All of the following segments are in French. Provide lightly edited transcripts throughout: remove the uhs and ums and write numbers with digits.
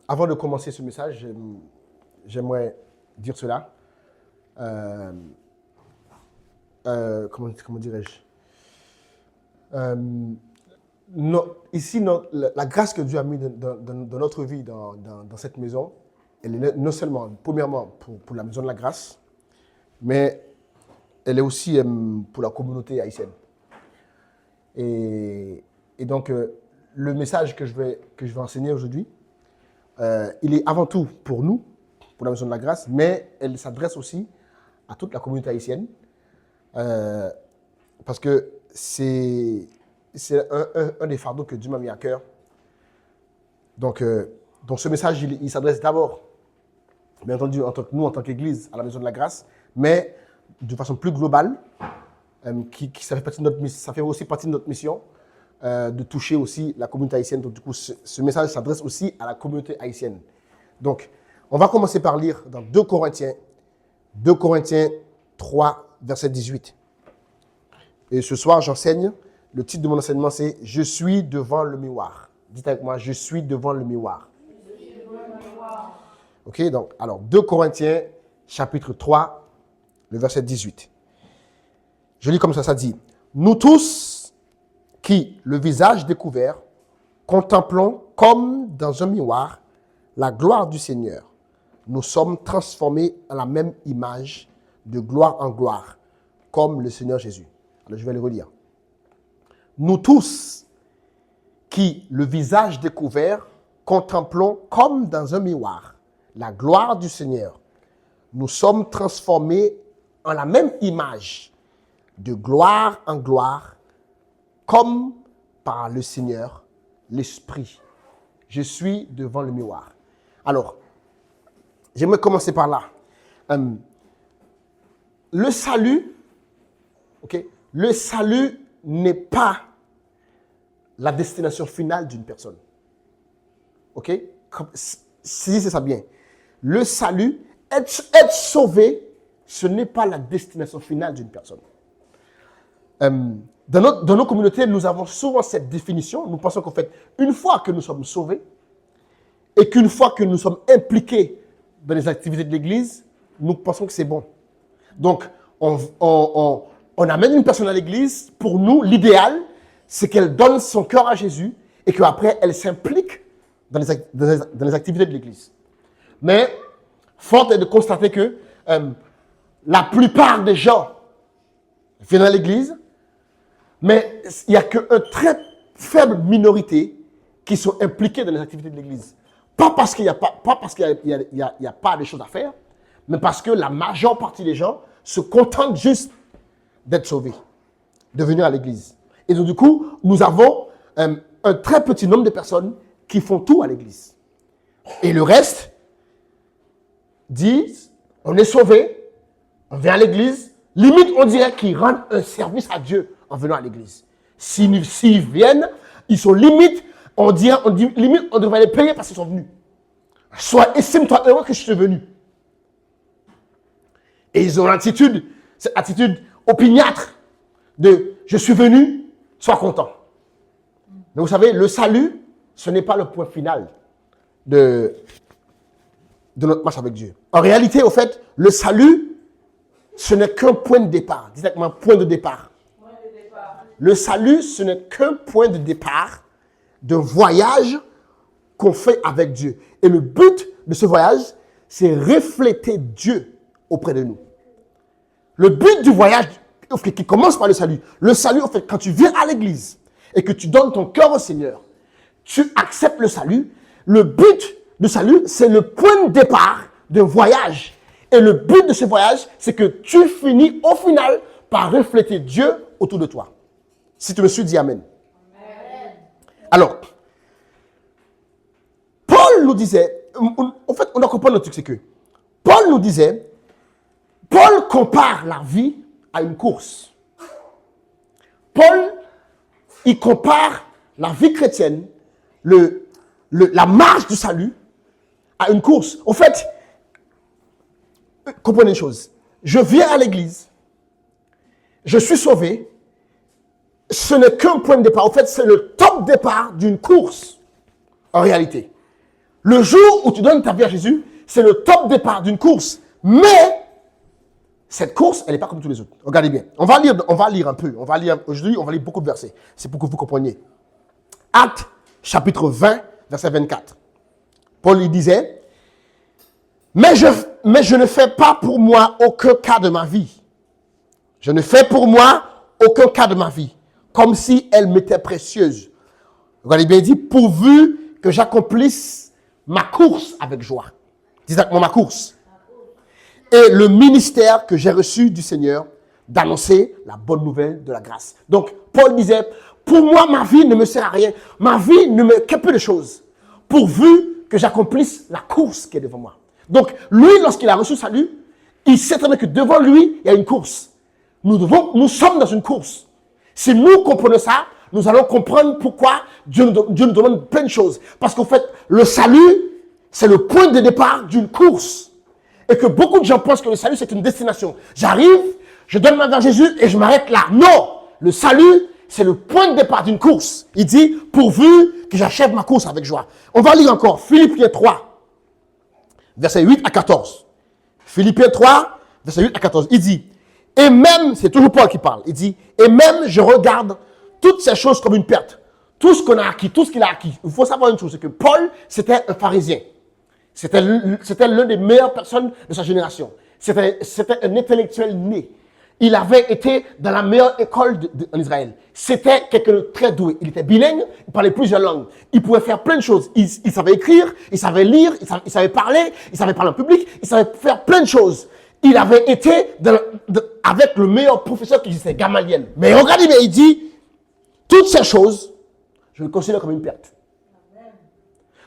Avant de commencer ce message, j'aimerais dire cela. Comment dirais-je? Ici, la grâce que Dieu a mise dans notre vie, dans cette maison, elle est non seulement, premièrement, pour la maison de la grâce, mais elle est aussi pour la communauté haïtienne. Et donc, le message que je vais enseigner aujourd'hui, il est avant tout pour nous, pour la maison de la grâce, mais elle s'adresse aussi à toute la communauté haïtienne, parce que c'est un des fardeaux que Dieu m'a mis à cœur. Donc ce message, il s'adresse d'abord, bien entendu, nous en tant qu'Église, à la maison de la grâce, mais de façon plus globale, ça fait aussi partie de notre mission, de toucher aussi la communauté haïtienne. Donc, du coup, ce message s'adresse aussi à la communauté haïtienne. Donc, on va commencer par lire dans 2 Corinthiens 3, verset 18. Et ce soir, j'enseigne. Le titre de mon enseignement, c'est « Je suis devant le miroir ». Dites avec moi « Je suis devant le miroir ». Ok, donc, alors, 2 Corinthiens, chapitre 3, le verset 18. Je lis comme ça dit « Nous tous qui, le visage découvert, contemplons comme dans un miroir la gloire du Seigneur, nous sommes transformés en la même image de gloire en gloire, comme le Seigneur Jésus. » Alors, je vais le relire. Nous tous qui, le visage découvert, contemplons comme dans un miroir la gloire du Seigneur, nous sommes transformés en la même image de gloire en gloire, comme par le Seigneur, l'Esprit. Je suis devant le miroir. Alors, j'aimerais commencer par là. Le salut, ok, le salut n'est pas la destination finale d'une personne. Ok? Saisissez ça bien. Le salut, être sauvé, ce n'est pas la destination finale d'une personne. Dans nos communautés, nous avons souvent cette définition. Nous pensons qu'en fait, une fois que nous sommes sauvés et qu'une fois que nous sommes impliqués dans les activités de l'Église, nous pensons que c'est bon. Donc, on amène une personne à l'Église. Pour nous, l'idéal, c'est qu'elle donne son cœur à Jésus et qu'après, elle s'implique dans les activités de l'Église. Mais, force est de constater que la plupart des gens viennent à l'Église, mais il n'y a qu'une très faible minorité qui sont impliqués dans les activités de l'Église. Pas parce qu'il n'y a pas de choses à faire, mais parce que la majeure partie des gens se contentent juste d'être sauvés, de venir à l'Église. Et donc, du coup, nous avons un très petit nombre de personnes qui font tout à l'Église. Et le reste disent, on est sauvé, on vient à l'Église, limite on dirait qu'ils rendent un service à Dieu en venant à l'Église. S'ils viennent, ils sont limite, on dit limite on devrait les payer parce qu'ils sont venus. Soit estime-toi heureux que je suis venu. Et ils ont cette attitude opiniâtre de je suis venu, sois content. Mais vous savez, le salut, ce n'est pas le point final de notre marche avec Dieu. En réalité, au fait, le salut, ce n'est qu'un point de départ. Dites avec moi, point de départ. Le salut, ce n'est qu'un point de départ d'un voyage qu'on fait avec Dieu. Et le but de ce voyage, c'est refléter Dieu auprès de nous. Le but du voyage, qui commence par le salut, en fait, quand tu viens à l'église et que tu donnes ton cœur au Seigneur, tu acceptes le salut. Le but du salut, c'est le point de départ d'un voyage. Et le but de ce voyage, c'est que tu finis au final par refléter Dieu autour de toi. Si tu me suis, dis Amen. Amen. Alors, Paul nous disait, en fait, on doit comprendre le truc, c'est que Paul nous disait, Paul compare la vie à une course. Paul, il compare la vie chrétienne, la marche du salut, à une course. En fait, comprenez une chose. Je viens à l'église, je suis sauvé, ce n'est qu'un point de départ. En fait, c'est le top départ d'une course, en réalité. Le jour où tu donnes ta vie à Jésus, c'est le top départ d'une course. Mais cette course, elle n'est pas comme tous les autres. Regardez bien. On va lire un peu. Aujourd'hui, on va lire beaucoup de versets. C'est pour que vous compreniez. Actes, chapitre 20, verset 24. Paul, il disait, mais je ne fais pas pour moi aucun cas de ma vie. Je ne fais pour moi aucun cas de ma vie, comme si elle m'était précieuse. Regardez bien, il dit, pourvu que j'accomplisse ma course avec joie. Dis avec moi ma course. Et le ministère que j'ai reçu du Seigneur d'annoncer la bonne nouvelle de la grâce. Donc, Paul disait, pour moi, ma vie ne me sert à rien. Ma vie ne me que peu de choses. Pourvu que j'accomplisse la course qui est devant moi. Donc, lui, lorsqu'il a reçu le salut, il sait très bien que devant lui, il y a une course. Nous sommes dans une course. Si nous comprenons ça, nous allons comprendre pourquoi Dieu nous demande plein de choses. Parce qu'en fait, le salut, c'est le point de départ d'une course. Et que beaucoup de gens pensent que le salut, c'est une destination. J'arrive, je donne ma vie à Jésus et je m'arrête là. Non! Le salut, c'est le point de départ d'une course. Il dit, pourvu que j'achève ma course avec joie. On va lire encore Philippiens 3, versets 8 à 14. Philippiens 3, versets 8 à 14. Il dit, et même, c'est toujours Paul qui parle, il dit, et même je regarde toutes ces choses comme une perte. Tout ce qu'on a acquis, tout ce qu'il a acquis. Il faut savoir une chose, c'est que Paul, c'était un pharisien. C'était l'une des meilleures personnes de sa génération. C'était un intellectuel né. Il avait été dans la meilleure école en Israël. C'était quelqu'un de très doué. Il était bilingue, il parlait plusieurs langues. Il pouvait faire plein de choses. Il savait écrire, il savait lire, il savait parler en public, il savait faire plein de choses. Il avait été avec le meilleur professeur qui existait, Gamaliel. Mais regardez bien, il dit, toutes ces choses, je le considère comme une perte.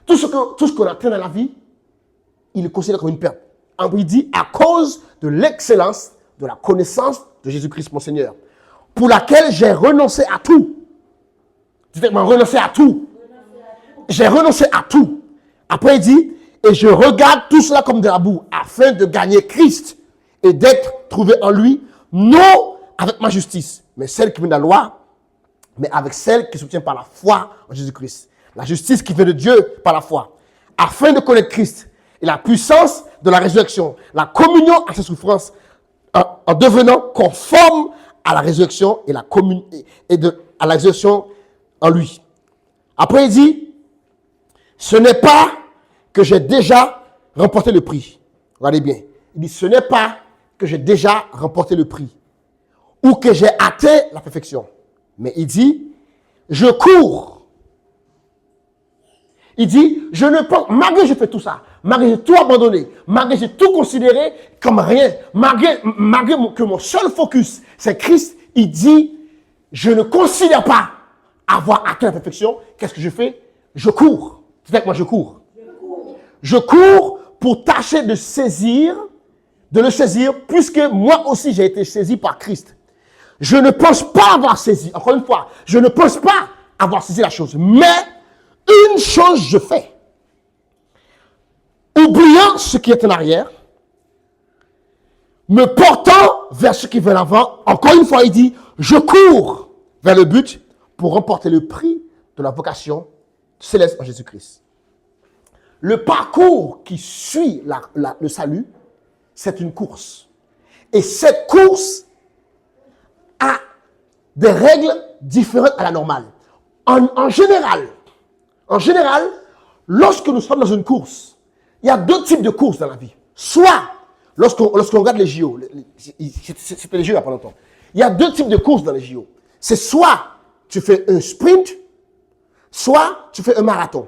Tout ce qu'on atteint dans la vie, il le considère comme une perte. Il dit, à cause de l'excellence de la connaissance de Jésus-Christ, mon Seigneur, pour laquelle j'ai renoncé à tout. Dites-moi, renoncé à tout. J'ai renoncé à tout. Après, il dit, et je regarde tout cela comme de la boue, afin de gagner Christ et d'être trouvé en lui, non avec ma justice, mais celle qui vient de la loi, mais avec celle qui soutient par la foi en Jésus-Christ. La justice qui vient de Dieu par la foi, afin de connaître Christ et la puissance de la résurrection, la communion à ses souffrances, en devenant conforme à la résurrection et à la résurrection en lui. Après, il dit, ce n'est pas que j'ai déjà remporté le prix. Regardez bien. Il dit, ce n'est pas que j'ai déjà remporté le prix ou que j'ai atteint la perfection. Mais il dit, je cours. Il dit, je ne pense, malgré que j'ai fait tout ça, malgré que j'ai tout abandonné, malgré que j'ai tout considéré comme rien, malgré que mon seul focus, c'est Christ, il dit, je ne considère pas avoir atteint la perfection. Qu'est-ce que je fais? Je cours. C'est avec moi, je cours. Je cours pour tâcher de le saisir, puisque moi aussi j'ai été saisi par Christ. Je ne pense pas avoir saisi, encore une fois, je ne pense pas avoir saisi la chose, mais une chose je fais. Oubliant ce qui est en arrière, me portant vers ce qui vient l'avant, encore une fois il dit, je cours vers le but pour remporter le prix de la vocation céleste en Jésus-Christ. Le parcours qui suit le salut, c'est une course. Et cette course a des règles différentes à la normale. En général, lorsque nous sommes dans une course, il y a deux types de courses dans la vie. Soit, lorsqu'on regarde les JO, c'était les JO il n'y a pas longtemps, il y a deux types de courses dans les JO. C'est soit tu fais un sprint, soit tu fais un marathon.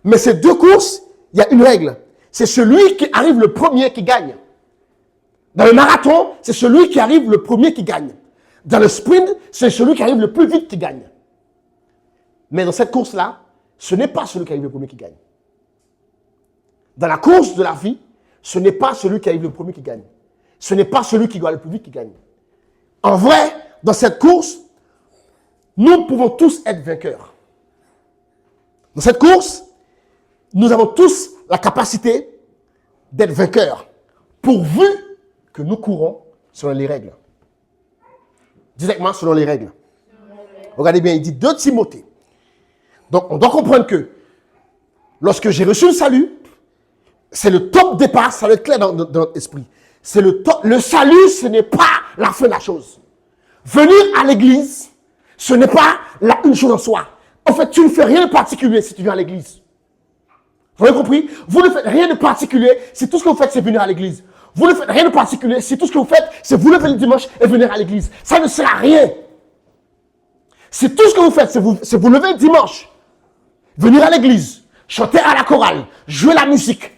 Mais ces deux courses, il y a une règle. C'est celui qui arrive le premier qui gagne. Dans le marathon, c'est celui qui arrive le premier qui gagne. Dans le sprint, c'est celui qui arrive le plus vite qui gagne. Mais dans cette course-là, ce n'est pas celui qui arrive le premier qui gagne. Dans la course de la vie, ce n'est pas celui qui arrive le premier qui gagne. Ce n'est pas celui qui va le plus vite qui gagne. En vrai, dans cette course, nous pouvons tous être vainqueurs. Dans cette course, nous avons tous la capacité d'être vainqueurs, pourvu que nous courons selon les règles. Dites avec moi, selon les règles. Regardez bien, il dit 2 Timothée. Donc, on doit comprendre que lorsque j'ai reçu le salut, c'est le top départ, ça va être clair dans notre esprit. C'est le top. Le salut, ce n'est pas la fin de la chose. Venir à l'église, ce n'est pas une chose en soi. En fait, tu ne fais rien de particulier si tu viens à l'église. Vous avez compris? Vous ne faites rien de particulier si tout ce que vous faites, c'est venir à l'église. Vous ne faites rien de particulier si tout ce que vous faites, c'est vous lever le dimanche et venir à l'église. Ça ne sert à rien. Si tout ce que vous faites, c'est vous lever le dimanche, venir à l'église, chanter à la chorale, jouer la musique,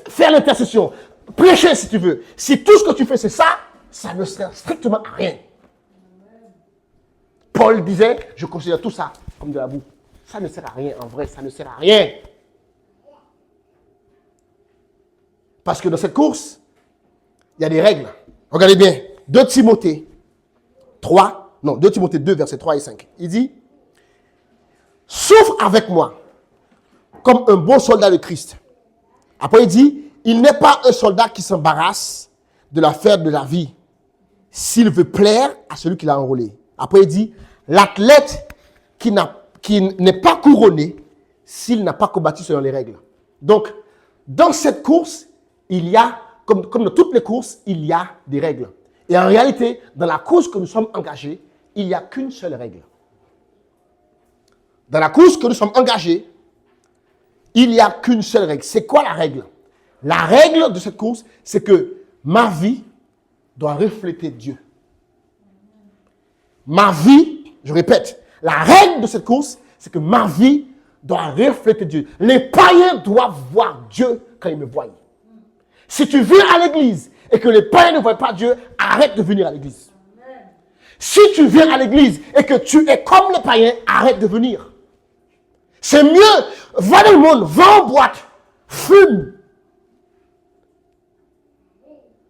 faire l'intercession, prêcher si tu veux. Si tout ce que tu fais, c'est ça, ça ne sert strictement à rien. Paul disait, je considère tout ça comme de la boue. Ça ne sert à rien, en vrai, ça ne sert à rien. Parce que dans cette course, il y a des règles. Regardez bien, 2 Timothée 2, versets 3 et 5. Il dit, souffre avec moi, comme un bon soldat de Christ. Après, il dit, il n'est pas un soldat qui s'embarrasse de l'affaire de la vie, s'il veut plaire à celui qui l'a enrôlé. Après, il dit, l'athlète qui n'est pas couronné, s'il n'a pas combattu selon les règles. Donc, dans cette course, il y a, comme dans toutes les courses, il y a des règles. Et en réalité, dans la course que nous sommes engagés, il n'y a qu'une seule règle. Dans la course que nous sommes engagés, il n'y a qu'une seule règle. C'est quoi la règle? La règle de cette course, c'est que ma vie doit refléter Dieu. Ma vie, je répète, la règle de cette course, c'est que ma vie doit refléter Dieu. Les païens doivent voir Dieu quand ils me voient. Si tu viens à l'église et que les païens ne voient pas Dieu, arrête de venir à l'église. Si tu viens à l'église et que tu es comme les païens, arrête de venir. C'est mieux, va dans le monde, va en boîte, fume.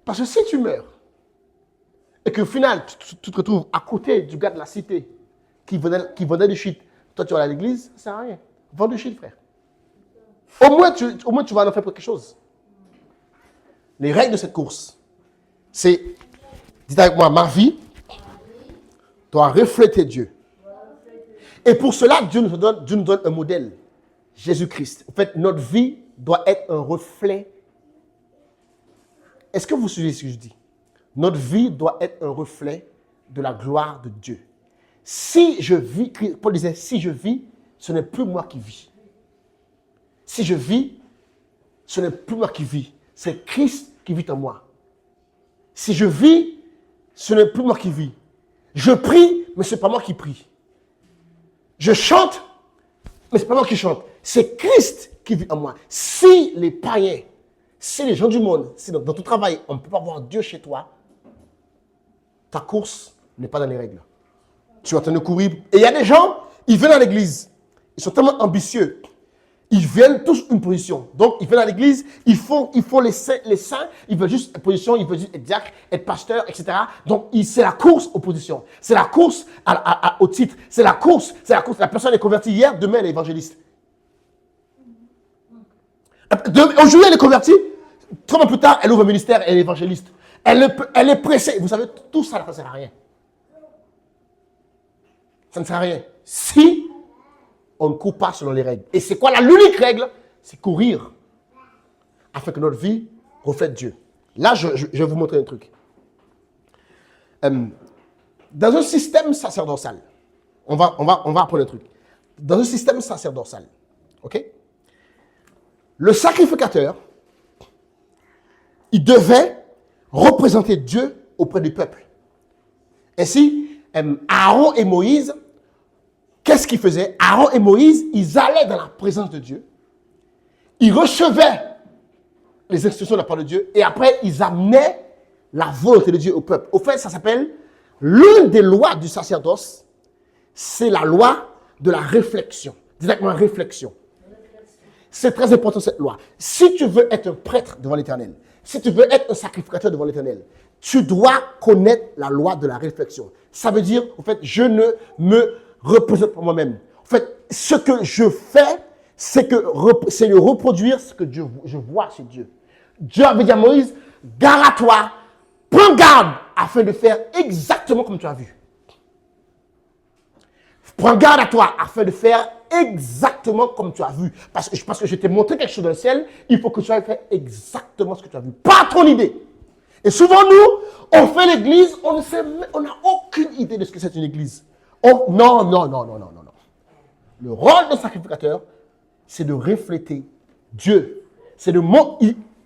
Parce que si tu meurs et qu'au final, tu te retrouves à côté du gars de la cité qui vendait du shit, toi tu vas à l'église, ça ne sert à rien. Vends du shit, frère. Au moins, tu vas en faire quelque chose. Les règles de cette course, c'est, dites avec moi, ma vie doit refléter Dieu. Et pour cela, Dieu nous donne un modèle, Jésus-Christ. En fait, notre vie doit être un reflet. Est-ce que vous suivez ce que je dis? Notre vie doit être un reflet de la gloire de Dieu. Si je vis, Paul disait, si je vis, ce n'est plus moi qui vis. Si je vis, ce n'est plus moi qui vis. C'est Christ qui vit en moi. Si je vis, ce n'est plus moi qui vis. Je prie, mais ce n'est pas moi qui prie. Je chante, mais ce n'est pas moi qui chante. C'est Christ qui vit en moi. Si les païens, si les gens du monde, si dans ton travail, on ne peut pas voir Dieu chez toi, ta course n'est pas dans les règles. Tu es en train de courir. Et il y a des gens, ils viennent à l'église. Ils sont tellement ambitieux. Ils viennent tous une position. Donc, ils viennent à l'église, ils font les saints, ils veulent juste une position, ils veulent juste être diacre, être pasteur, etc. Donc, c'est la course aux positions. C'est la course au titre. C'est la course. La personne est convertie hier, demain, elle est évangéliste. Aujourd'hui, elle est convertie. 3 mois plus tard, elle ouvre un ministère, elle est évangéliste. Elle est pressée. Vous savez, tout ça, ça ne sert à rien. Ça ne sert à rien. Si on ne court pas selon les règles. Et c'est quoi l'unique règle? C'est courir afin que notre vie reflète Dieu. Là, je vais vous montrer un truc. Dans un système sacerdotal, on va apprendre un truc. Dans un système sacerdotal, ok? Le sacrificateur, il devait représenter Dieu auprès du peuple. Ainsi, Aaron et Moïse, qu'est-ce qu'ils faisaient? Aaron et Moïse, ils allaient dans la présence de Dieu. Ils recevaient les instructions de la part de Dieu. Et après, ils amenaient la volonté de Dieu au peuple. Au fait, ça s'appelle, l'une des lois du sacerdoce, c'est la loi de la réflexion. Directement réflexion. C'est très important cette loi. Si tu veux être un prêtre devant l'Éternel, si tu veux être un sacrificateur devant l'Éternel, tu dois connaître la loi de la réflexion. Ça veut dire, en fait, je ne me représente pas moi-même. En fait, ce que je fais, c'est de reproduire ce que je vois chez Dieu. Dieu avait dit à Moïse, garde à toi, prends garde afin de faire exactement comme tu as vu. Prends garde à toi afin de faire exactement comme tu as vu. Parce que je t'ai montré quelque chose dans le ciel, il faut que tu ailles faire exactement ce que tu as vu. Pas ton idée. Et souvent, nous, on fait l'église, on n'a aucune idée de ce que c'est une église. Non. Le rôle d'un sacrificateur, c'est de refléter Dieu. C'est de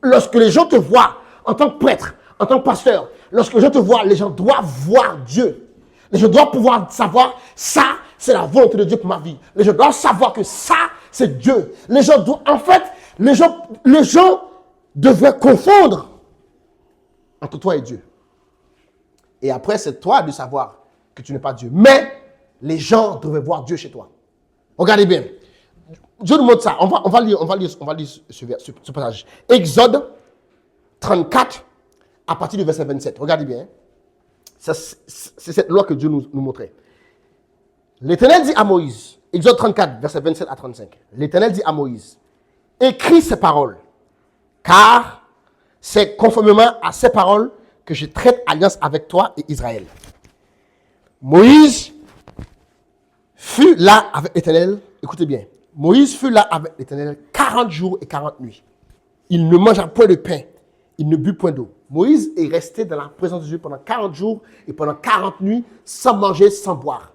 lorsque les gens te voient en tant que prêtre, en tant que pasteur, lorsque les gens te voient, les gens doivent voir Dieu. Les gens doivent pouvoir savoir, ça, c'est la volonté de Dieu pour ma vie. Les gens doivent savoir que ça, c'est Dieu. Les gens doivent, en fait, les gens devraient confondre entre toi et Dieu. Et après, c'est toi de savoir que tu n'es pas Dieu. Mais les gens devraient voir Dieu chez toi. Regardez bien. Dieu nous montre ça. On va lire ce passage. Exode 34, à partir du verset 27. Regardez bien. C'est cette loi que Dieu nous montrait. L'Éternel dit à Moïse, Exode 34, verset 27 à 35. L'Éternel dit à Moïse, écris ces paroles, car c'est conformément à ces paroles que je traite alliance avec toi et Israël. Moïse fut là avec l'Éternel. Écoutez bien. Moïse fut là avec l'Éternel 40 jours et 40 nuits. Il ne mangea point de pain. Il ne but point d'eau. Moïse est resté dans la présence de Dieu pendant 40 jours et pendant 40 nuits sans manger, sans boire.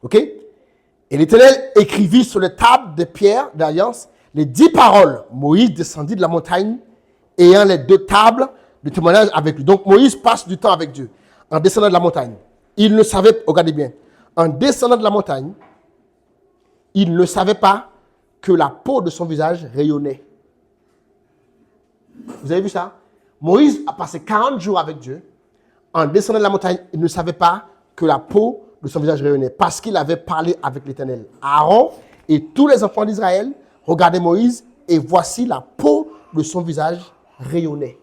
Ok? Et l'Éternel écrivit sur les tables de pierre d'alliance les 10 paroles. Moïse descendit de la montagne ayant les 2 tables de témoignage avec lui. Donc Moïse passe du temps avec Dieu en descendant de la montagne. Il ne savait, regardez bien, en descendant de la montagne, il ne savait pas que la peau de son visage rayonnait. Vous avez vu ça? Moïse a passé 40 jours avec Dieu. En descendant de la montagne, il ne savait pas que la peau de son visage rayonnait parce qu'il avait parlé avec l'Éternel. Aaron et tous les enfants d'Israël regardaient Moïse et voici la peau de son visage rayonnait.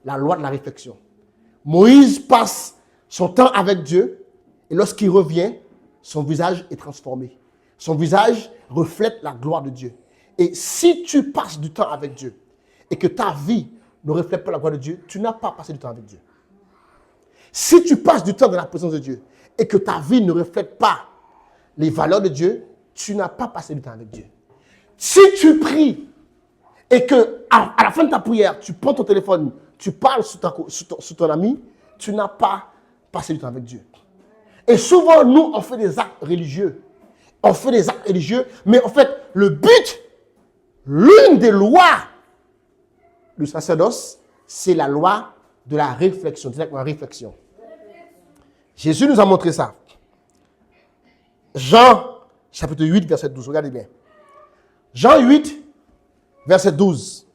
La loi de la réflexion. Moïse passe son temps avec Dieu et lorsqu'il revient, son visage est transformé. Son visage reflète la gloire de Dieu. Et si tu passes du temps avec Dieu et que ta vie ne reflète pas la gloire de Dieu, tu n'as pas passé du temps avec Dieu. Si tu passes du temps dans la présence de Dieu et que ta vie ne reflète pas les valeurs de Dieu, tu n'as pas passé du temps avec Dieu. Si tu pries et que à la fin de ta prière, tu prends ton téléphone, tu parles sur ton ami, tu n'as pas passé du temps avec Dieu. Et souvent, nous, on fait des actes religieux. On fait des actes religieux, mais en fait, le but, l'une des lois du sacerdoce, c'est la loi de la réflexion. C'est la réflexion. Jésus nous a montré ça. Jean, chapitre 8, verset 12. Regardez bien. Jean 8, verset 12.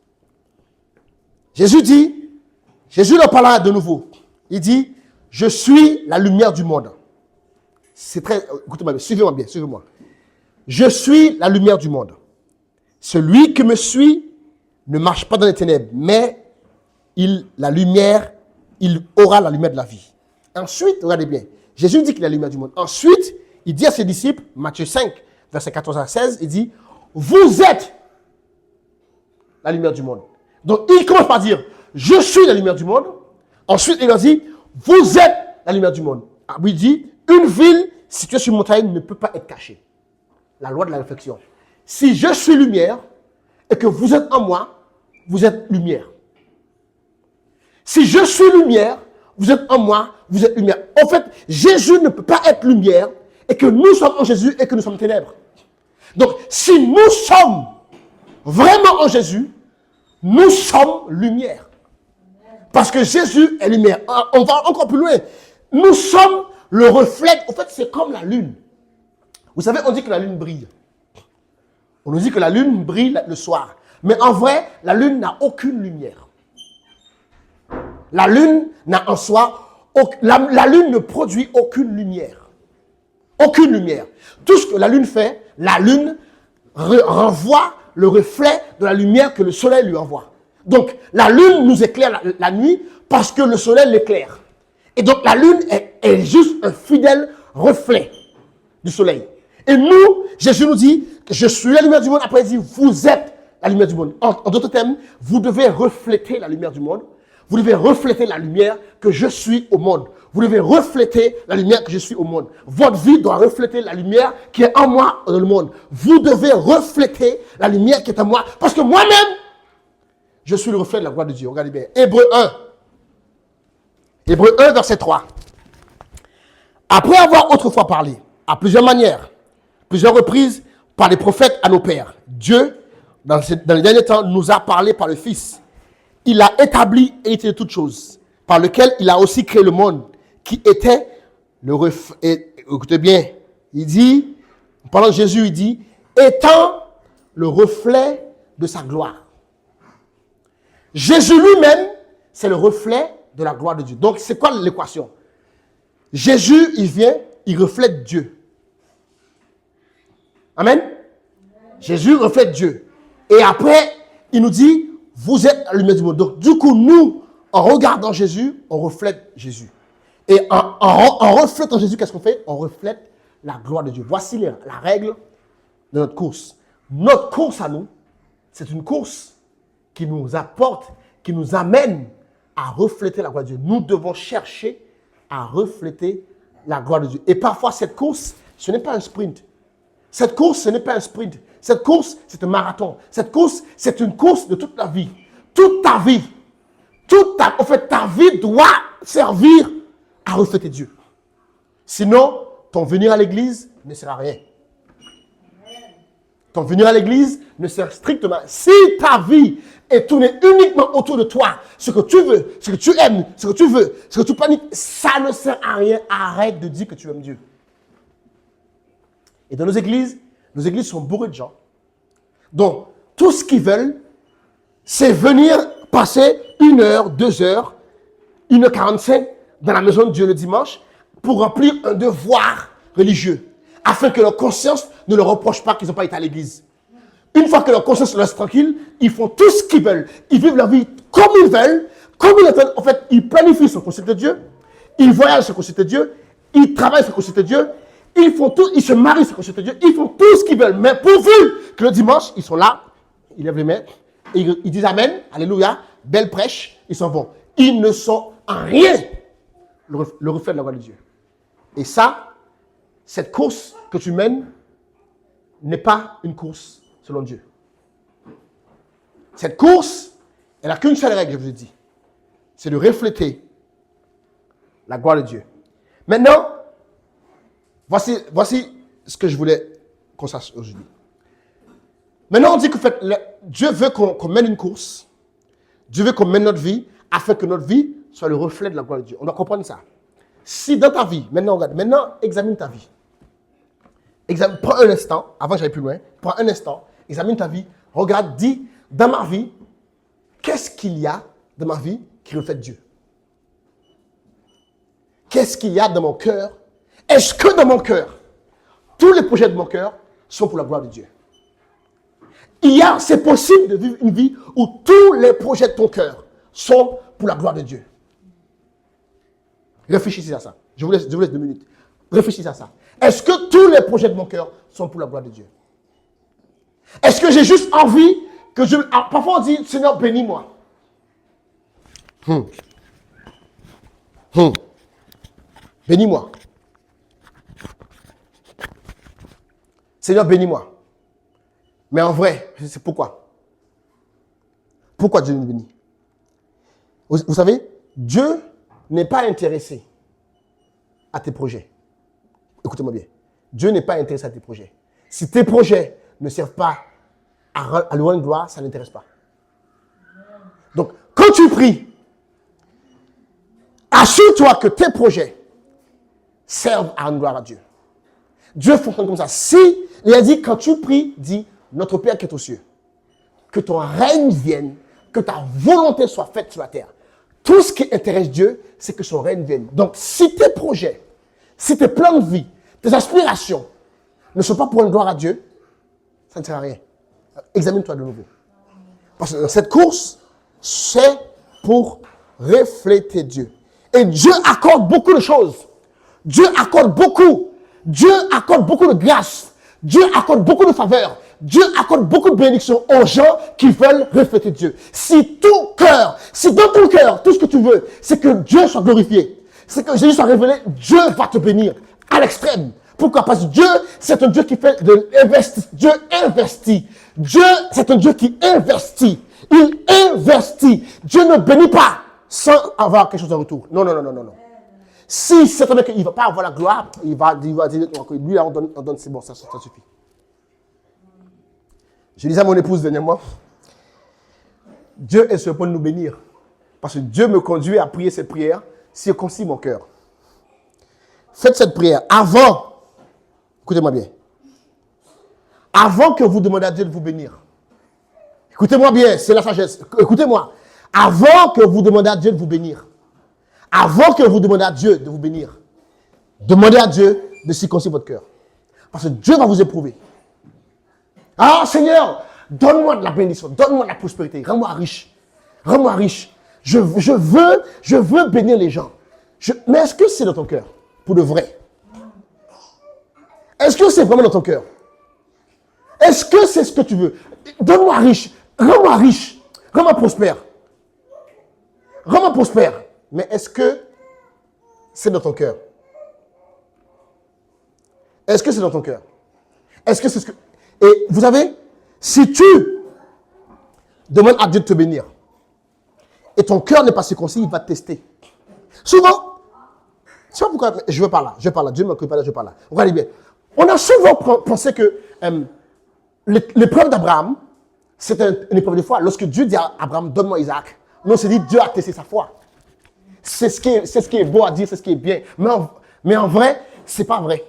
Jésus leur parla de nouveau. Il dit, je suis la lumière du monde. C'est très, écoutez-moi bien, suivez-moi. Je suis la lumière du monde. Celui qui me suit ne marche pas dans les ténèbres, mais il aura la lumière de la vie. Ensuite, regardez bien, Jésus dit qu'il est la lumière du monde. Ensuite, il dit à ses disciples, Matthieu 5, verset 14 à 16, il dit, vous êtes la lumière du monde. Donc, il commence par dire, je suis la lumière du monde. Ensuite, il leur dit, vous êtes la lumière du monde. Il dit, une ville située sur une montagne ne peut pas être cachée. La loi de la réflexion. Si je suis lumière et que vous êtes en moi, vous êtes lumière. Si je suis lumière, vous êtes en moi, vous êtes lumière. En fait, Jésus ne peut pas être lumière et que nous sommes en Jésus et que nous sommes ténèbres. Donc, si nous sommes vraiment en Jésus, nous sommes lumière. Parce que Jésus est lumière. On va encore plus loin. Nous sommes le reflet. En fait, c'est comme la lune. Vous savez, on dit que la lune brille. On nous dit que la lune brille le soir. Mais en vrai, la lune n'a aucune lumière. La lune n'a en soi, la lune ne produit aucune lumière. Aucune lumière. Tout ce que la lune fait, la lune renvoie le reflet de la lumière que le soleil lui envoie. Donc, la lune nous éclaire la nuit parce que le soleil l'éclaire. Et donc, la lune est juste un fidèle reflet du soleil. Et nous, Jésus nous dit que je suis la lumière du monde. Après, il dit, vous êtes la lumière du monde. En d'autres termes, vous devez refléter la lumière du monde. Vous devez refléter la lumière que je suis au monde. Vous devez refléter la lumière que je suis au monde. Votre vie doit refléter la lumière qui est en moi dans le monde. Vous devez refléter la lumière qui est en moi. Parce que moi-même, je suis le reflet de la gloire de Dieu. Regardez bien. Hébreux 1. Hébreux 1, verset 3. Après avoir autrefois parlé, à plusieurs manières, plusieurs reprises, par les prophètes à nos pères, Dieu, dans les derniers temps, nous a parlé par le Fils. Il a établi et été toutes choses, par lequel il a aussi créé le monde, qui était le reflet. Écoutez bien, il dit, en parlant de Jésus, il dit, étant le reflet de sa gloire. Jésus lui-même, c'est le reflet de la gloire de Dieu. Donc, c'est quoi l'équation? Jésus, il vient, il reflète Dieu. Amen. Jésus reflète Dieu. Et après, il nous dit, vous êtes la lumière du monde. Donc, du coup, nous, en regardant Jésus, on reflète Jésus. Et en reflétant Jésus, qu'est-ce qu'on fait? On reflète la gloire de Dieu. Voici la règle de notre course. Notre course à nous, c'est une course qui nous apporte, qui nous amène à refléter la gloire de Dieu. Nous devons chercher à refléter la gloire de Dieu. Et parfois, cette course, ce n'est pas un sprint. Cette course, ce n'est pas un sprint. Cette course, c'est un marathon. Cette course, c'est une course de toute la vie. Toute ta vie. En fait, ta vie doit servir à refléter Dieu. Sinon, ton venir à l'église ne sert à rien. Ton venir à l'église ne sert strictement. Si ta vie est tournée uniquement autour de toi, ce que tu veux, ce que tu aimes, ce que tu veux, ce que tu planifies, ça ne sert à rien. Arrête de dire que tu aimes Dieu. Et dans nos églises sont bourrées de gens. Donc, tout ce qu'ils veulent, c'est venir passer 1 heure, 2 heures, 1h45 dans la maison de Dieu le dimanche pour remplir un devoir religieux, afin que leur conscience ne leur reproche pas qu'ils n'ont pas été à l'église. Une fois que leur conscience leur laisse tranquille, ils font tout ce qu'ils veulent. Ils vivent leur vie comme ils veulent, comme ils entendent. En fait, ils planifient sur le concept de Dieu, ils voyagent sur le concept de Dieu, ils travaillent sur le concept de Dieu, ils font tout, ils se marient sur le concept de Dieu, ils font tout ce qu'ils veulent. Mais pourvu que le dimanche, ils sont là, ils lèvent les mains, et ils disent Amen, Alléluia, belle prêche, ils s'en vont. Ils ne sont en rien le reflet de la gloire de Dieu. Et ça, cette course que tu mènes n'est pas une course selon Dieu. Cette course, elle n'a qu'une seule règle, je vous ai dit. C'est de refléter la gloire de Dieu. Maintenant, voici ce que je voulais qu'on sache aujourd'hui. Maintenant, on dit que Dieu veut qu'on mène une course. Dieu veut qu'on mène notre vie afin que notre vie soit le reflet de la gloire de Dieu. On doit comprendre ça. Si dans ta vie, maintenant examine ta vie. Prends un instant, avant que j'aille plus loin, prends un instant, examine ta vie, regarde, dis, dans ma vie, qu'est-ce qu'il y a dans ma vie qui reflète Dieu? Qu'est-ce qu'il y a dans mon cœur? Est-ce que dans mon cœur, tous les projets de mon cœur sont pour la gloire de Dieu? C'est possible de vivre une vie où tous les projets de ton cœur sont pour la gloire de Dieu. Réfléchissez à ça. Je vous laisse 2 minutes. Réfléchissez à ça. Est-ce que tous les projets de mon cœur sont pour la gloire de Dieu? Est-ce que j'ai juste envie que parfois on dit, Seigneur, bénis-moi. Bénis-moi. Seigneur, bénis-moi. Mais en vrai, c'est pourquoi? Pourquoi Dieu nous bénit? Vous savez, Dieu n'est pas intéressé à tes projets. Écoutez-moi bien. Dieu n'est pas intéressé à tes projets. Si tes projets ne servent pas à louer une gloire, ça ne l'intéresse pas. Donc, quand tu pries, assure-toi que tes projets servent à une gloire à Dieu. Dieu fonctionne comme ça. Il a dit, quand tu pries, dis, notre Père qui est aux cieux, que ton règne vienne, que ta volonté soit faite sur la terre. Tout ce qui intéresse Dieu, c'est que son règne vienne. Donc, si tes projets, si tes plans de vie, tes aspirations ne sont pas pour une gloire à Dieu, ça ne sert à rien. Examine-toi de nouveau. Parce que dans cette course, c'est pour refléter Dieu. Et Dieu accorde beaucoup de choses. Dieu accorde beaucoup. Dieu accorde beaucoup de grâce. Dieu accorde beaucoup de faveurs. Dieu accorde beaucoup de bénédictions aux gens qui veulent refléter Dieu. Si dans ton cœur, tout ce que tu veux, c'est que Dieu soit glorifié. c'est que Jésus s'est révélé, Dieu va te bénir à l'extrême. Pourquoi? Parce que Dieu, c'est un Dieu qui fait de l'investi. Dieu investit. Dieu, c'est un Dieu qui investit. Il investit. Dieu ne bénit pas sans avoir quelque chose en retour. Non, non, non, non, non, non. Si c'est un mec qu'il ne va pas avoir la gloire, il va dire, lui, là, on donne, c'est bon, ça suffit. Je disais à mon épouse dernièrement, Dieu est sur le point de nous bénir. Parce que Dieu me conduit à prier cette prière, circoncis mon cœur. Faites cette prière avant, écoutez-moi bien, avant que vous demandiez à Dieu de vous bénir. Écoutez-moi bien, c'est la sagesse. Écoutez-moi. Avant que vous demandiez à Dieu de vous bénir. Avant que vous demandiez à Dieu de vous bénir. Demandez à Dieu de circoncire votre cœur. Parce que Dieu va vous éprouver. Ah Seigneur, donne-moi de la bénédiction, donne-moi de la prospérité, rends-moi riche. Rends-moi riche. Je veux bénir les gens. Mais est-ce que c'est dans ton cœur? Pour de vrai? Est-ce que c'est vraiment dans ton cœur? Est-ce que c'est ce que tu veux? Donne-moi riche. Rends-moi riche. Rends-moi prospère. Rends-moi prospère. Mais est-ce que c'est dans ton cœur? Est-ce que c'est dans ton cœur? Est-ce que c'est ce que... Et vous savez, si tu demandes à Dieu de te bénir, et ton cœur n'est pas circoncis, il va te tester. Souvent, tu vois pourquoi je veux pas là, Dieu ne m'occupe pas là, je veux pas là. Regardez bien. On a souvent pensé que l'épreuve d'Abraham, c'est une épreuve de foi. Lorsque Dieu dit à Abraham, donne-moi Isaac, nous on s'est dit, Dieu a testé sa foi. C'est ce qui est beau à dire, c'est ce qui est bien. Mais en vrai, c'est pas vrai.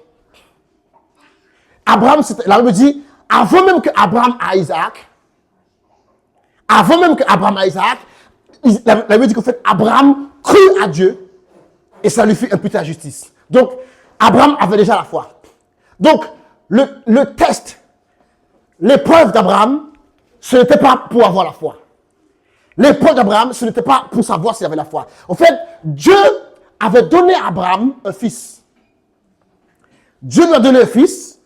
Abraham, la Bible dit, avant même qu'Abraham a Isaac, la Bible dit qu'en fait, Abraham crut à Dieu et ça lui fit imputer la justice. Donc, Abraham avait déjà la foi. Donc, le test, l'épreuve d'Abraham, ce n'était pas pour avoir la foi. L'épreuve d'Abraham, ce n'était pas pour savoir s'il avait la foi. En fait, Dieu avait donné à Abraham un fils. Dieu lui a donné un fils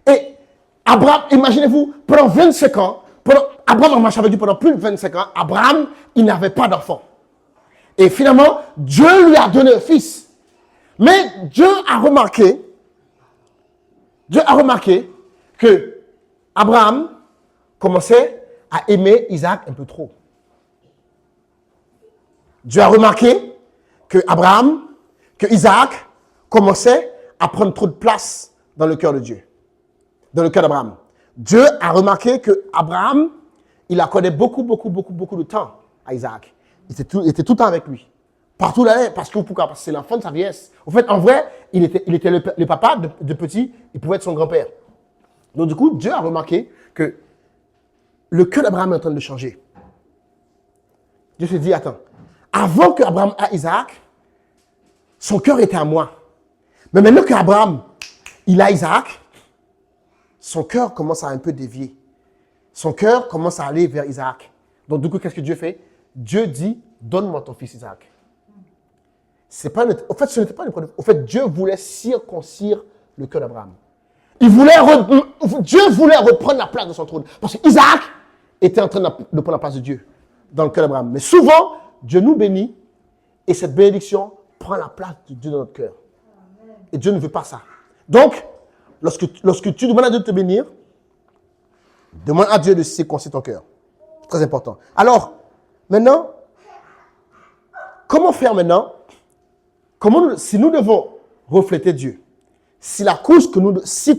et Abraham, imaginez-vous, pendant 25 ans, Abraham a marché avec Dieu pendant plus de 25 ans, Abraham, il n'avait pas d'enfant. Et finalement, Dieu lui a donné un fils. Mais Dieu a remarqué que Abraham commençait à aimer Isaac un peu trop. Dieu a remarqué que Isaac commençait à prendre trop de place dans le cœur de Dieu, dans le cœur d'Abraham. Dieu a remarqué que Abraham, il accordait beaucoup de temps à Isaac. Il était tout le temps avec lui. Partout là, pourquoi? Parce que c'est l'enfant de sa vieillesse. En fait, en vrai, il était le papa de petit, il pouvait être son grand-père. Donc du coup, Dieu a remarqué que le cœur d'Abraham est en train de changer. Dieu s'est dit, attends, avant qu'Abraham ait Isaac, son cœur était à moi. Mais maintenant qu'Abraham, il a Isaac, son cœur commence à un peu dévier. Son cœur commence à aller vers Isaac. Donc du coup, qu'est-ce que Dieu fait? Dieu dit, donne-moi ton fils Isaac. En fait, ce n'était pas une preuve. En fait, Dieu voulait circoncire le cœur d'Abraham. Dieu voulait reprendre la place de son trône. Parce qu'Isaac était en train de prendre la place de Dieu dans le cœur d'Abraham. Mais souvent, Dieu nous bénit et cette bénédiction prend la place de Dieu dans notre cœur. Et Dieu ne veut pas ça. Donc, lorsque tu demandes à Dieu de te bénir, demande à Dieu de circoncire ton cœur. C'est très important. Alors, maintenant, comment faire maintenant? Si nous devons refléter Dieu, si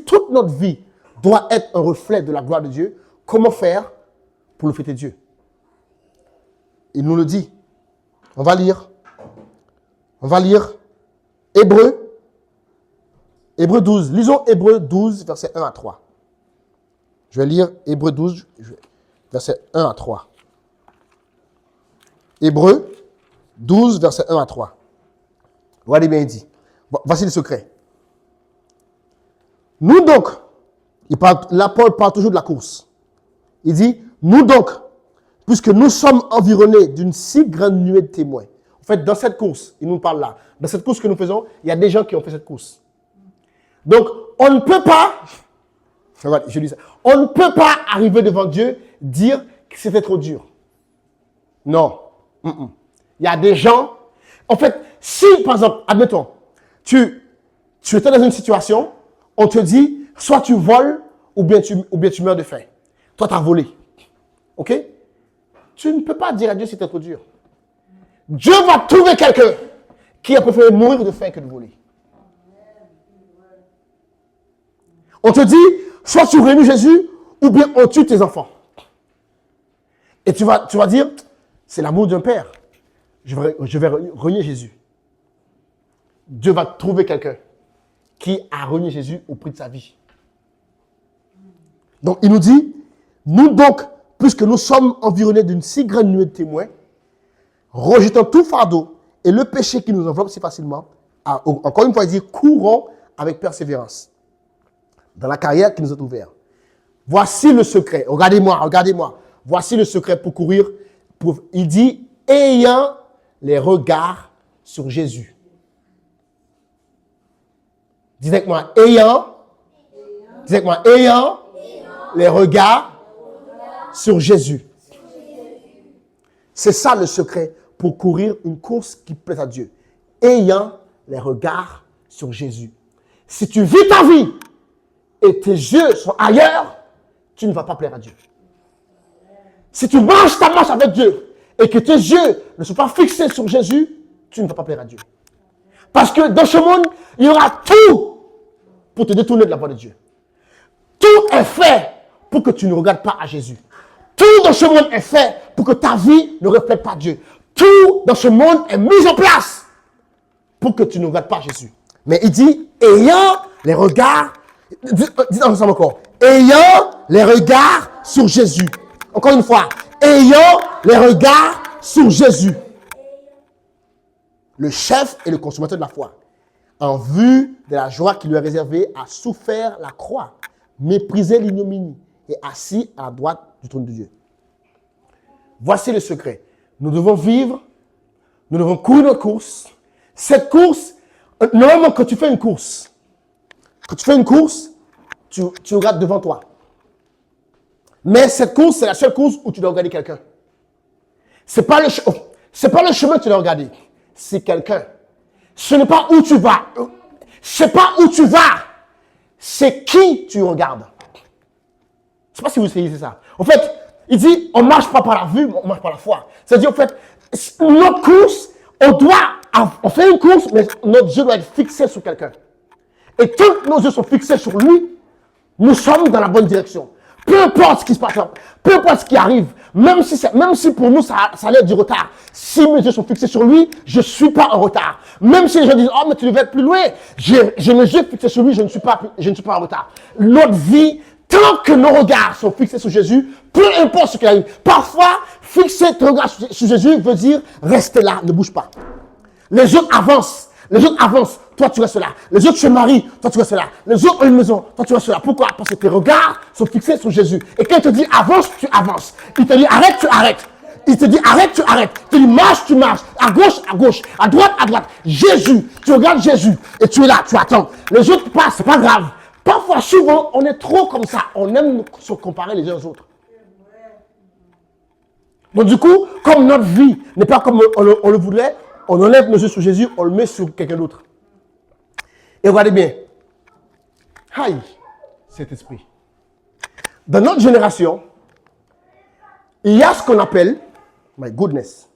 toute notre vie doit être un reflet de la gloire de Dieu, comment faire pour refléter Dieu? Il nous le dit. On va lire Hébreux 12. Lisons Hébreux 12, versets 1 à 3. Je vais lire Hébreux 12, versets 1 à 3. Hébreux 12, versets 1 à 3. Regardez bien, il dit. Voici le secret. Nous donc, là Paul parle toujours de la course. Il dit, nous donc, puisque nous sommes environnés d'une si grande nuée de témoins. En fait, dans cette course, il nous parle là. Dans cette course que nous faisons, il y a des gens qui ont fait cette course. Donc, on ne peut pas, je dis ça, on ne peut pas arriver devant Dieu, dire que c'était trop dur. Non. Il y a des gens, En fait, si, par exemple, admettons, tu étais dans une situation, on te dit, soit tu voles, ou bien tu meurs de faim. Toi, tu as volé. OK? Tu ne peux pas dire à Dieu, c'est trop dur. Dieu va trouver quelqu'un qui a préféré mourir de faim que de voler. On te dit, soit tu réunis Jésus, ou bien on tue tes enfants. Et tu vas dire, c'est l'amour d'un père. Je vais renier Jésus. Dieu va trouver quelqu'un qui a renié Jésus au prix de sa vie. Donc, il nous dit, nous donc, puisque nous sommes environnés d'une si grande nuée de témoins, rejetant tout fardeau et le péché qui nous enveloppe si facilement, encore une fois, il dit, courons avec persévérance dans la carrière qui nous est ouverte. Voici le secret. Regardez-moi. Voici le secret pour courir. Il dit, ayant les regards sur Jésus. Dites avec moi, ayant les regards sur Jésus. C'est ça le secret pour courir une course qui plaît à Dieu. Ayant les regards sur Jésus. Si tu vis ta vie et tes yeux sont ailleurs, tu ne vas pas plaire à Dieu. Si tu marches ta marche avec Dieu et que tes yeux ne sont pas fixés sur Jésus, tu ne vas pas plaire à Dieu. Parce que dans ce monde, il y aura tout pour te détourner de la voie de Dieu. Tout est fait pour que tu ne regardes pas à Jésus. Tout dans ce monde est fait pour que ta vie ne reflète pas Dieu. Tout dans ce monde est mis en place pour que tu ne regardes pas Jésus. Mais il dit, ayant les regards, dis ensemble encore, ayant les regards sur Jésus. Encore une fois, ayant les regards sur Jésus. Le chef et le consommateur de la foi, en vue de la joie qui lui est réservée, a souffert la croix, méprisé l'ignominie et assis à la droite du trône de Dieu. Voici le secret. Nous devons vivre, nous devons courir notre course. Cette course, normalement quand tu fais une course, tu regardes devant toi. Mais cette course, c'est la seule course où tu dois regarder quelqu'un. C'est pas le chemin que tu dois regarder. C'est quelqu'un. Ce n'est pas où tu vas. C'est pas où tu vas. C'est qui tu regardes. Je ne sais pas si vous saisissez ça. En fait, il dit, on ne marche pas par la vue, on marche par la foi. C'est-à-dire, en fait, notre course, on fait une course, mais notre yeux doit être fixé sur quelqu'un. Et tant que nos yeux sont fixés sur lui, nous sommes dans la bonne direction. Peu importe ce qui se passe, peu importe ce qui arrive, même si pour nous ça allait du retard, si mes yeux sont fixés sur lui, je ne suis pas en retard. Même si les gens disent, oh mais tu devais être plus loin, j'ai mes yeux fixés sur lui, je ne suis pas en retard. Notre vie, tant que nos regards sont fixés sur Jésus, peu importe ce qui arrive. Parfois, fixer ton regard sur Jésus veut dire, rester là, ne bouge pas. Les autres avancent. Toi tu restes là. Les autres se marient, toi tu restes là. Les autres ont une maison, toi tu restes là. Pourquoi? Parce que tes regards sont fixés sur Jésus. Et quand il te dit avance, tu avances. Il te dit arrête, tu arrêtes. Il te dit arrête, tu arrêtes. Il te dit marche, tu marches. À gauche, à droite. Jésus, tu regardes Jésus et tu es là, tu attends. Les autres passent, c'est pas grave. Parfois, souvent, on est trop comme ça. On aime se comparer les uns aux autres. Donc du coup, comme notre vie n'est pas comme on le voudrait, on enlève nos yeux sur Jésus, on le met sur quelqu'un d'autre. Et regardez bien. Aïe, cet esprit. Dans notre génération, il y a ce qu'on appelle, my goodness,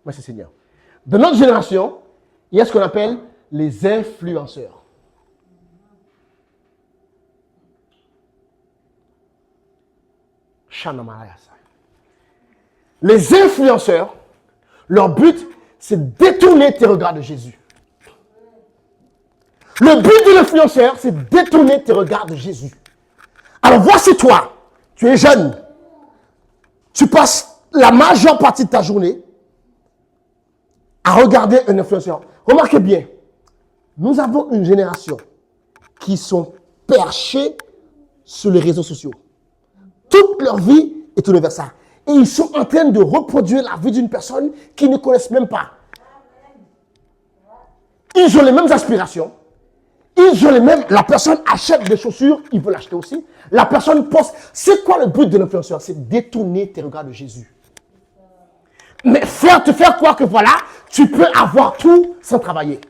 merci Seigneur. Dans notre génération, il y a ce qu'on appelle les influenceurs. Les influenceurs, leur but, c'est de détourner tes regards de Jésus. Le but de l'influenceur, c'est de détourner tes regards de Jésus. Alors voici toi, tu es jeune. Tu passes la majeure partie de ta journée à regarder un influenceur. Remarquez bien, nous avons une génération qui sont perchés sur les réseaux sociaux. Toute leur vie est tournée vers ça. Et ils sont en train de reproduire la vie d'une personne qu'ils ne connaissent même pas. Ils ont les mêmes aspirations. La personne achète des chaussures, ils veulent l'acheter aussi. La personne pense, c'est quoi le but de l'influenceur? C'est détourner tes regards de Jésus. Mais te faire croire que voilà, tu peux avoir tout sans travailler.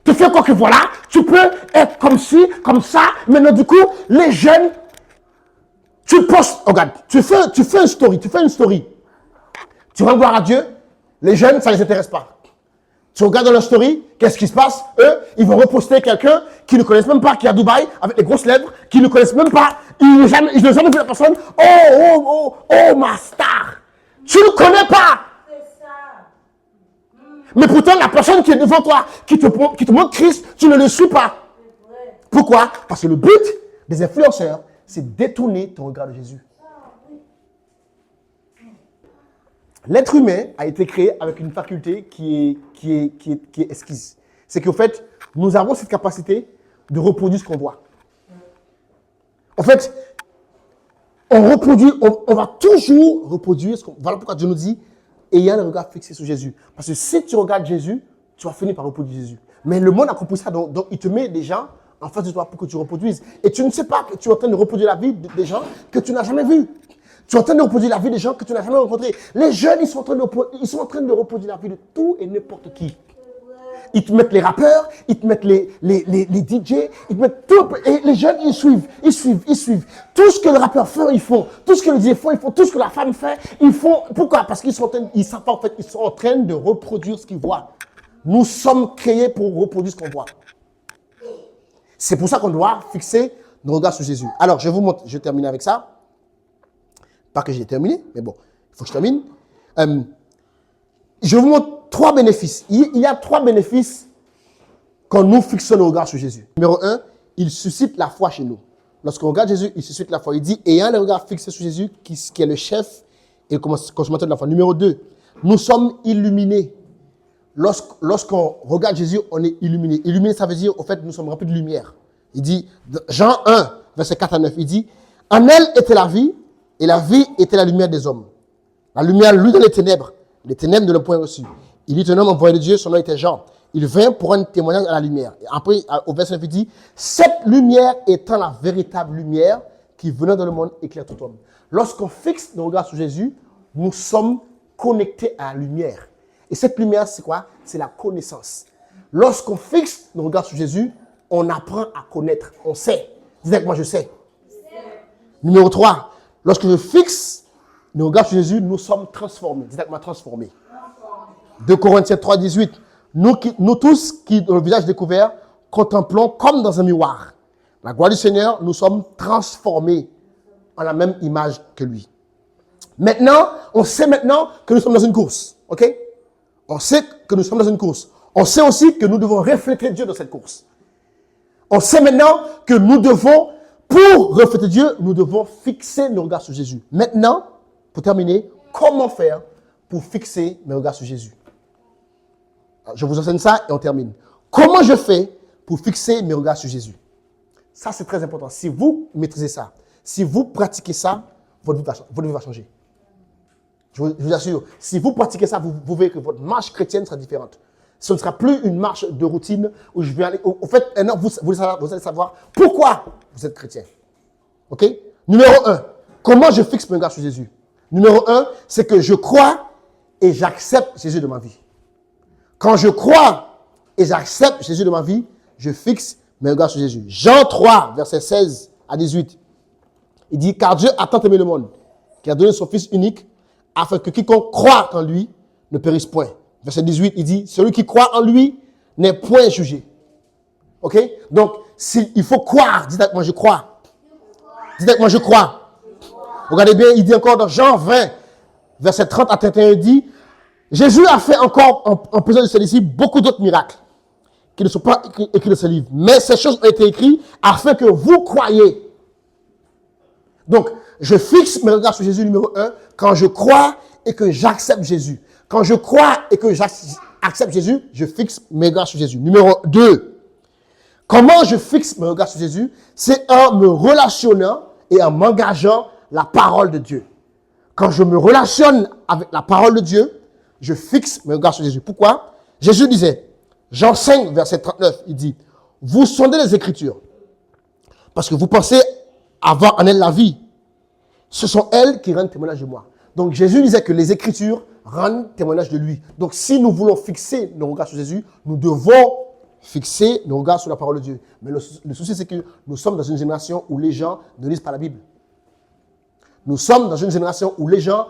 Tu fais quoi que voilà, tu peux être comme ci, comme ça. Maintenant, du coup, les jeunes, tu postes, regarde, tu fais une story, Tu rends gloire à Dieu, les jeunes, ça ne les intéresse pas. Tu regardes dans leur story, qu'est-ce qui se passe? Eux, ils vont reposter quelqu'un qui ne connaissent même pas, qui est à Dubaï, avec des grosses lèvres, qui ne connaissent même pas. Ils n'ont jamais vu la personne. Oh, ma star. Tu ne connais pas. Mais pourtant, la personne qui est devant toi, qui te montre Christ, tu ne le suis pas. Pourquoi? Parce que le but des influenceurs, c'est de détourner ton regard de Jésus. L'être humain a été créé avec une faculté qui est esquisse. C'est qu'en fait, nous avons cette capacité de reproduire ce qu'on voit. En fait, on va toujours reproduire ce qu'on... Voilà pourquoi Dieu nous dit, ayant le regard fixé sur Jésus. Parce que si tu regardes Jésus, tu vas finir par reproduire Jésus. Mais le monde a compris ça, donc il te met des gens en face de toi pour que tu reproduises. Et tu ne sais pas que tu es en train de reproduire la vie des gens que tu n'as jamais vus. Tu es en train de reproduire la vie des gens que tu n'as jamais rencontrés. Les jeunes, ils sont en train de reproduire la vie de tout et n'importe qui. Ils te mettent les rappeurs, ils te mettent les DJ, ils te mettent tout. Et les jeunes, ils suivent. Tout ce que le rappeur fait, ils font. Tout ce que le DJ fait, ils font. Tout ce que la femme fait, ils font. Pourquoi? Parce qu'ils sont en train de reproduire ce qu'ils voient. Nous sommes créés pour reproduire ce qu'on voit. C'est pour ça qu'on doit fixer nos regards sur Jésus. Alors, je vous montre, je vais terminer avec ça. Pas que j'ai terminé, mais bon, il faut que je termine. Je vous montre 3 bénéfices. Il y a 3 bénéfices quand nous fixons nos regards sur Jésus. Numéro 1, il suscite la foi chez nous. Lorsqu'on regarde Jésus, il suscite la foi. Il dit, ayant le regard fixé sur Jésus, qui est le chef et le consommateur de la foi. Numéro 2, nous sommes illuminés. Lorsqu'on regarde Jésus, on est illuminé. Illuminé, ça veut dire, au fait, nous sommes remplis de lumière. Il dit, Jean 1, verset 4 à 9, il dit, en elle était la vie, et la vie était la lumière des hommes. La lumière, lui, dans les ténèbres ne l'ont point reçu. Il dit un homme envoyé de Dieu, son nom était Jean. Il vint pour rendre témoignage à la lumière. Et après, au verset 9, il dit, cette lumière étant la véritable lumière qui venant dans le monde éclaire tout homme. Lorsqu'on fixe nos regards sur Jésus, nous sommes connectés à la lumière. Et cette lumière, c'est quoi? C'est la connaissance. Lorsqu'on fixe nos regards sur Jésus, on apprend à connaître. On sait. Dis avec moi, je sais. Numéro 3, lorsque je fixe nos regards sur Jésus, nous sommes transformés. Dis avec moi, transformés. 2 Corinthiens 3, 18. Nous tous qui, dans le visage découvert, contemplons comme dans un miroir la gloire du Seigneur, nous sommes transformés en la même image que lui. Maintenant, on sait maintenant que nous sommes dans une course. OK? On sait que nous sommes dans une course. On sait aussi que nous devons refléter Dieu dans cette course. On sait maintenant que nous devons, pour refléter Dieu, nous devons fixer nos regards sur Jésus. Maintenant, pour terminer, comment faire pour fixer mes regards sur Jésus? Alors, je vous enseigne ça et on termine. Comment je fais pour fixer mes regards sur Jésus? Ça, c'est très important. Si vous maîtrisez ça, si vous pratiquez ça, votre vie va changer. Je vous assure, si vous pratiquez ça, vous verrez que votre marche chrétienne sera différente. Ce ne sera plus une marche de routine où je vais aller... Au fait, non, vous allez savoir pourquoi vous êtes chrétien. OK? Numéro 1, comment je fixe mes regards sur Jésus? Numéro 1, c'est que je crois et j'accepte Jésus de ma vie. Quand je crois et j'accepte Jésus de ma vie, je fixe mes regards sur Jésus. Jean 3, verset 16 à 18. Il dit, car Dieu a tant aimé le monde, qu'il a donné son Fils unique, afin que quiconque croit en lui ne périsse point. Verset 18, il dit, celui qui croit en lui n'est point jugé. OK? Donc, il faut croire. Dites avec moi, je crois. Dites avec moi, je crois. Regardez bien, il dit encore dans Jean 20, verset 30 à 31, il dit, Jésus a fait encore, en présence de ses disciples, beaucoup d'autres miracles qui ne sont pas écrits dans ce livre. Mais ces choses ont été écrites afin que vous croyiez. Donc, je fixe mes regards sur Jésus, numéro 1, quand je crois et que j'accepte Jésus. Quand je crois et que j'accepte Jésus, je fixe mes regards sur Jésus. Numéro 2, comment je fixe mes regards sur Jésus? C'est en me relationnant et en m'engageant la parole de Dieu. Quand je me relationne avec la parole de Dieu, je fixe mes regards sur Jésus. Pourquoi? Jésus disait, Jean 5, verset 39, il dit, vous sondez les Écritures parce que vous pensez avoir en elles la vie. Ce sont elles qui rendent témoignage de moi. Donc Jésus disait que les Écritures rendent témoignage de lui. Donc, si nous voulons fixer nos regards sur Jésus, nous devons fixer nos regards sur la parole de Dieu. Mais le souci, c'est que nous sommes dans une génération où les gens ne lisent pas la Bible. Nous sommes dans une génération où les gens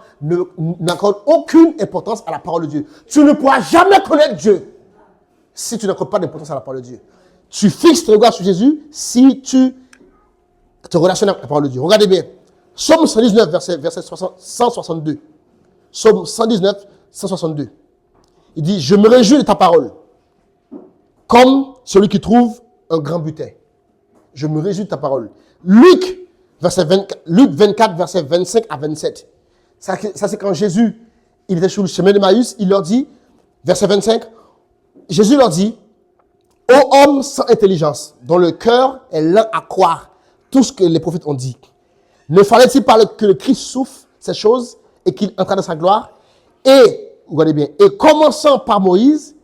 n'accordent aucune importance à la parole de Dieu. Tu ne pourras jamais connaître Dieu si tu n'accordes pas d'importance à la parole de Dieu. Tu fixes tes regards sur Jésus si tu te relationnes avec la parole de Dieu. Regardez bien. Psaume 119, verset 162. Psaume 119, 162. Il dit, je me réjouis de ta parole, comme celui qui trouve un grand butin. Je me réjouis de ta parole. Luc 24, verset 25 à 27. Ça c'est quand Jésus, il était sur le chemin de Maïs, il leur dit, verset 25, Jésus leur dit, ô homme sans intelligence, dont le cœur est lent à croire tout ce que les prophètes ont dit. Ne fallait-il pas que le Christ souffre ces choses et qu'il entre dans sa gloire? Et, regardez bien, et commençant par Moïse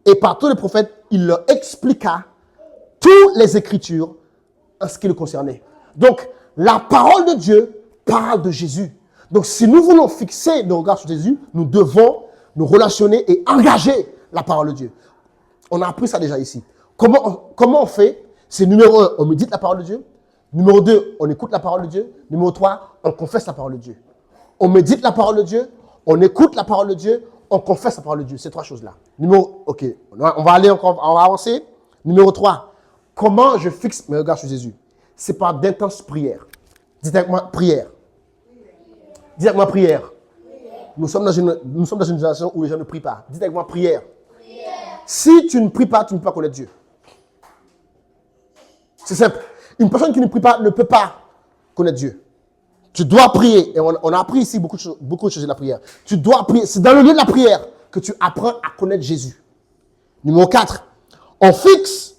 et par tous les prophètes, il leur expliqua toutes les Écritures en ce qui le concernait. Donc, la parole de Dieu parle de Jésus. Donc, si nous voulons fixer nos regards sur Jésus, nous devons nous relationner et engager la parole de Dieu. On a appris ça déjà ici. Comment on fait? C'est numéro 1, on médite la parole de Dieu. Numéro 2, on écoute la parole de Dieu. Numéro 3, on confesse la parole de Dieu. On médite la parole de Dieu, on écoute la parole de Dieu, on confesse la parole de Ces 3 choses-là. Ok, on va aller encore, on va avancer. Numéro 3, comment je fixe mes regards sur Jésus? C'est par d'intenses prières. Dites avec moi, prière. Dites avec moi, prière. Nous sommes dans une génération où les gens ne prient pas. Dites avec moi, prière. Si tu ne pries pas, tu ne peux pas connaître Dieu. C'est simple. Une personne qui ne prie pas ne peut pas connaître Dieu. Tu dois prier. Et on a appris ici beaucoup de choses de la prière. Tu dois prier. C'est dans le lieu de la prière que tu apprends à connaître Jésus. Numéro 4. On fixe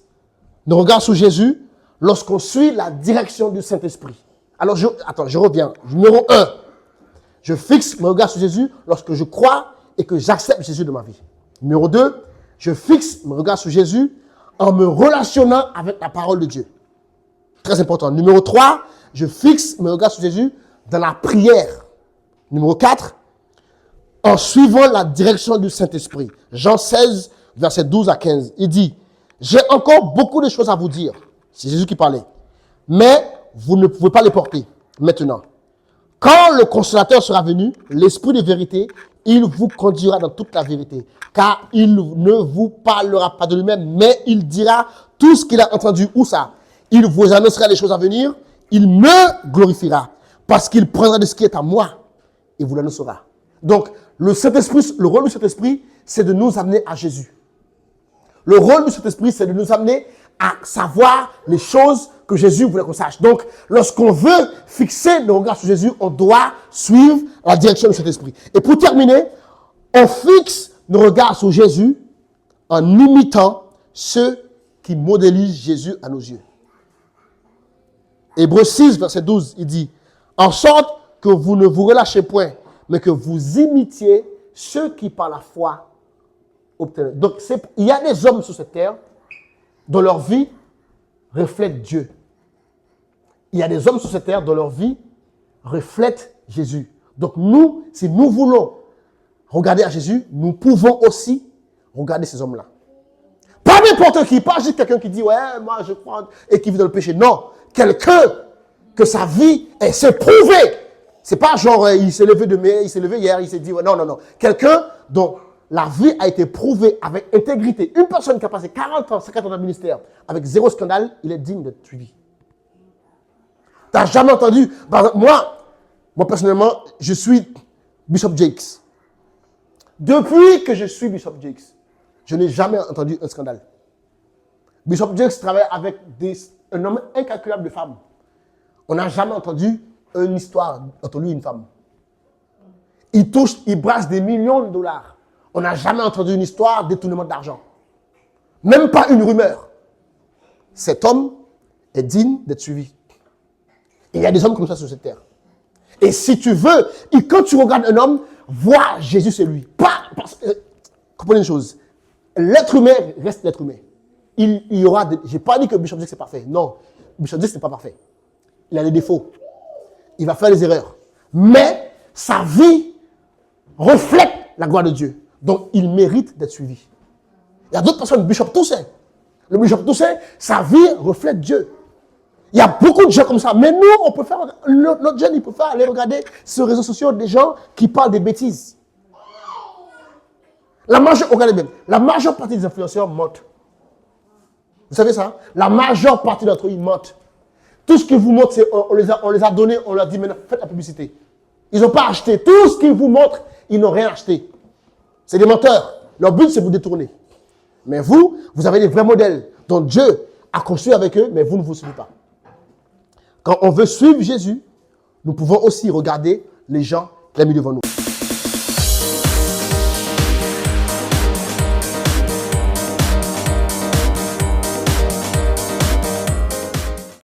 nos regards sur Jésus lorsqu'on suit la direction du Saint-Esprit. Alors, je reviens. Numéro 1. Je fixe mes regards sur Jésus lorsque je crois et que j'accepte Jésus de ma vie. Numéro 2. Je fixe mes regards sur Jésus en me relationnant avec la parole de Dieu. Très important. Numéro 3, je fixe mes regards sur Jésus dans la prière. Numéro 4, en suivant la direction du Saint-Esprit. Jean 16, verset 12 à 15. Il dit, j'ai encore beaucoup de choses à vous dire. C'est Jésus qui parlait. Mais vous ne pouvez pas les porter maintenant. Quand le consolateur sera venu, l'Esprit de vérité, il vous conduira dans toute la vérité. Car il ne vous parlera pas de lui-même, mais il dira tout ce qu'il a entendu. Où ça? Il vous annoncera les choses à venir. Il me glorifiera. Parce qu'il prendra de ce qui est à moi et vous l'annoncera. Donc, le rôle du Saint-Esprit, c'est de nous amener à Jésus. Le rôle du Saint-Esprit, c'est de nous amener à savoir les choses que Jésus voulait qu'on sache. Donc, lorsqu'on veut fixer nos regards sur Jésus, on doit suivre la direction du Saint-Esprit. Et pour terminer, on fixe nos regards sur Jésus en imitant ceux qui modélisent Jésus à nos yeux. Hébreux 6, verset 12, il dit, en sorte que vous ne vous relâchez point, mais que vous imitiez ceux qui par la foi obtiennent. Donc, il y a des hommes sur cette terre dont leur vie reflète Dieu. Il y a des hommes sur cette terre dont leur vie reflète Jésus. Donc nous, si nous voulons regarder à Jésus, nous pouvons aussi regarder ces hommes-là. Pas n'importe qui, pas juste quelqu'un qui dit, ouais, moi je crois, et qui vit dans le péché. Non, quelqu'un que sa vie s'est prouvée. C'est pas genre, il s'est levé demain, il s'est levé hier, il s'est dit, ouais, non, non, non. Quelqu'un dont la vie a été prouvée avec intégrité. Une personne qui a passé 40 ans, 50 ans dans le ministère, avec 0 scandale, il est digne d'être suivi. Tu n'as jamais entendu. Moi, personnellement, je suis Bishop Jakes. Depuis que je suis Bishop Jakes, je n'ai jamais entendu un scandale. Bishop Jakes travaille avec un nombre incalculable de femmes. On n'a jamais entendu une histoire entre lui et une femme. Il brasse des millions de dollars. On n'a jamais entendu une histoire de détournement d'argent. Même pas une rumeur. Cet homme est digne d'être suivi. Et il y a des hommes comme ça sur cette terre. Et si tu veux, et quand tu regardes un homme, vois Jésus, c'est lui. Comprenez une chose. L'être humain reste l'être humain. Il y aura je n'ai pas dit que Bishop Jakes est parfait. Non, Bishop Jakes n'est pas parfait. Il a des défauts. Il va faire des erreurs. Mais sa vie reflète la gloire de Dieu. Donc, il mérite d'être suivi. Il y a d'autres personnes, Bishop Toussaint. Le Bishop Toussaint, sa vie reflète Dieu. Il y a beaucoup de gens comme ça. Mais nous, on peut faire, notre jeune, il peut faire aller regarder sur les réseaux sociaux des gens qui parlent des bêtises. Regardez bien, la majeure partie des influenceurs mentent. Vous savez ça? La majeure partie d'entre eux, ils mentent. Tout ce qu'ils vous montrent, c'est on les a donnés, on leur dit maintenant, faites la publicité. Ils n'ont pas acheté. Tout ce qu'ils vous montrent, ils n'ont rien acheté. C'est des menteurs. Leur but, c'est de vous détourner. Mais vous avez des vrais modèles dont Dieu a construit avec eux, mais vous ne vous suivez pas. Quand on veut suivre Jésus, nous pouvons aussi regarder les gens qu'il a mis devant nous.